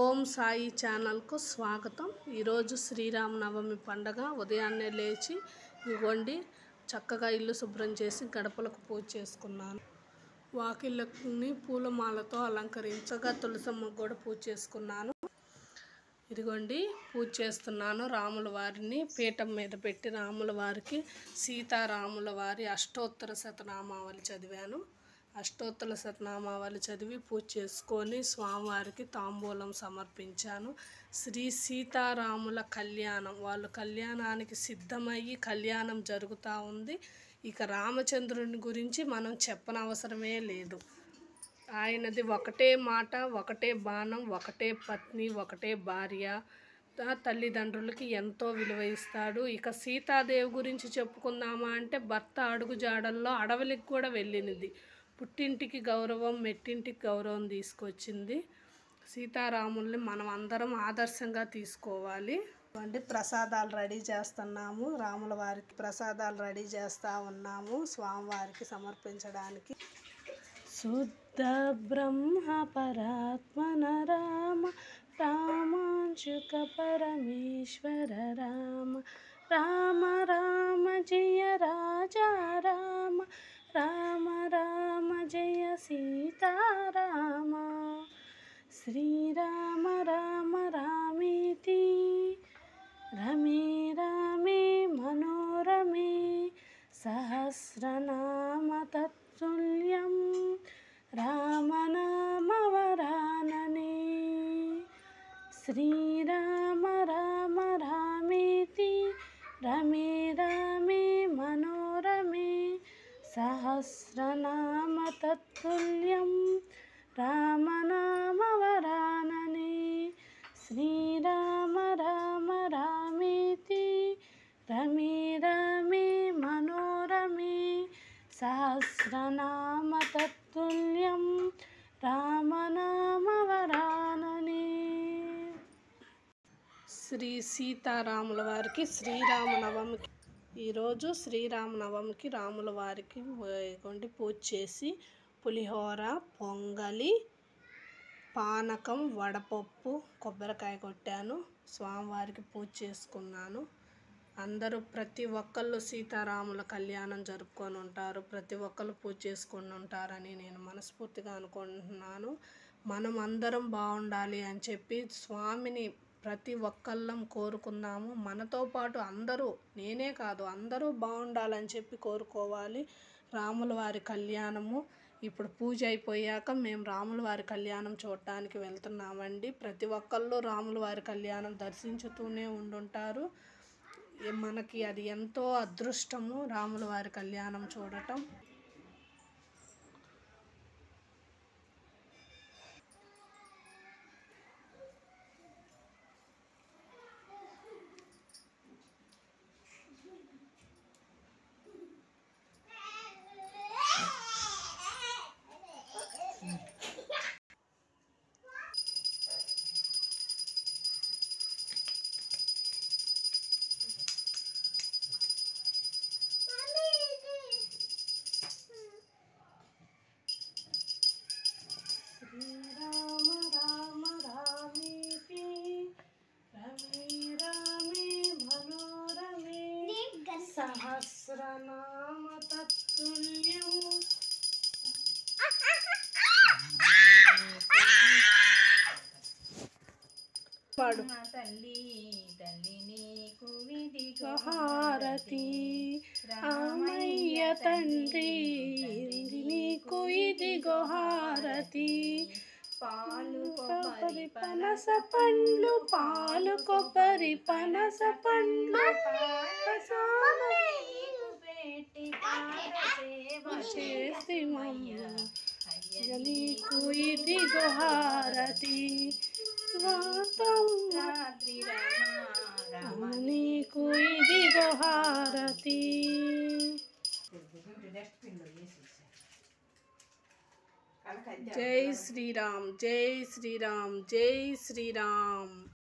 ఓం సాయి ఛానల్కు స్వాగతం. ఈరోజు శ్రీరామనవమి పండగ. ఉదయాన్నే లేచి ఇవ్వండి చక్కగా ఇల్లు శుభ్రం చేసి గడపలకు పూజ చేసుకున్నాను. వాకిళ్ళని పూలమాలతో అలంకరించగా తులసమ్మ కూడా పూజ చేసుకున్నాను. ఇదిగోండి పూజ చేస్తున్నాను. రాముల వారిని పీఠం మీద పెట్టి రాముల వారికి సీతారాముల వారి అష్టోత్తర శతనామావళి చదివాను. అష్టోత్తర శతనామావళి చదివి పూజ చేసుకొని స్వామివారికి తాంబూలం సమర్పించాను. శ్రీ సీతారాముల కళ్యాణం, వాళ్ళు కళ్యాణానికి సిద్ధమయ్యి కళ్యాణం జరుగుతూ ఉంది. ఇక రామచంద్రుని గురించి మనం చెప్పనవసరమే లేదు. ఆయనది ఒకటే మాట, ఒకటే బాణం, ఒకటే పత్ని, ఒకటే భార్య. తల్లిదండ్రులకి ఎంతో విలువ ఇస్తాడు. ఇక సీతాదేవి గురించి చెప్పుకుందామా అంటే భర్త అడుగుజాడల్లో అడవులకు కూడా వెళ్ళినది. పుట్టింటికి గౌరవం, మెట్టింటికి గౌరవం తీసుకొచ్చింది. సీతారాముల్ని మనం అందరం ఆదర్శంగా తీసుకోవాలి. ప్రసాదాలు రెడీ చేస్తున్నాము. రాముల వారికి ప్రసాదాలు రెడీ చేస్తూ ఉన్నాము స్వామివారికి సమర్పించడానికి. శుద్ధ బ్రహ్మ పరాత్మన రామ రామాంశుక పరమేశ్వర రామ రామ రామ జయ రాజా రామ రామ రామ జయ సీతారామ శ్రీరామ రామ రామేతి రమే రామే మనోరమే సహస్రనామ తత్తుల్యం రామనామ వరాననే శ్రీరామ రామ రామేతి రమే రామే మనోరమే సహస్రనామ తత్తుల్యం రామనామ వరాననే శ్రీరామ రామ రామేతి రమే రామే మనోరమే సహస్రనామ తత్తుల్యం రామనామ వరాననే. శ్రీ సీతారాముల వారికి శ్రీరామనవమికి ఈరోజు శ్రీరామనవమికి రాముల వారికి పూజ చేసి పులిహోర, పొంగలి, పానకం, వడపప్పు, కొబ్బరికాయ కొట్టాను. స్వామివారికి పూజ చేసుకున్నాను. అందరూ ప్రతి ఒక్కళ్ళు సీతారాముల కళ్యాణం జరుపుకొని ఉంటారు, ప్రతి ఒక్కళ్ళు పూజ చేసుకొని ఉంటారని నేను మనస్ఫూర్తిగా అనుకుంటున్నాను. మనం అందరం బాగుండాలి అని చెప్పి స్వామిని ప్రతి ఒక్కళ్ళం కోరుకుందాము. మనతో పాటు అందరూ, నేనే కాదు అందరూ బాగుండాలని చెప్పి కోరుకోవాలి. రాముల వారి కళ్యాణము ఇప్పుడు పూజ అయిపోయాక మేము రాముల వారి కళ్యాణం చూడటానికి వెళ్తున్నామండి. ప్రతి ఒక్కళ్ళు రాముల వారి కళ్యాణం దర్శించుతూనే ఉండుంటారు. మనకి అది ఎంతో అదృష్టము రాముల వారి కళ్యాణం చూడటం. శ్రీరామ రామ రామేతి రమే రామే మనోరమే సహస్రనామ తత్తుల్యం తల్లి తల్లి నీకు విధిగో హారతి రామయ్య తండ్రి నీకు ఇదిగో హారతి. పాలు కొబ్బరి పనస పండ్లు, పాలు కొబ్బరి పనస పండ్లు పెట్టి చేసి నీకు ఇదిగో హారతి రాత్రి రామ నీకు ఇదిగో హారతి. జై శ్రీరామ్, జై శ్రీరామ్, జై శ్రీరామ్.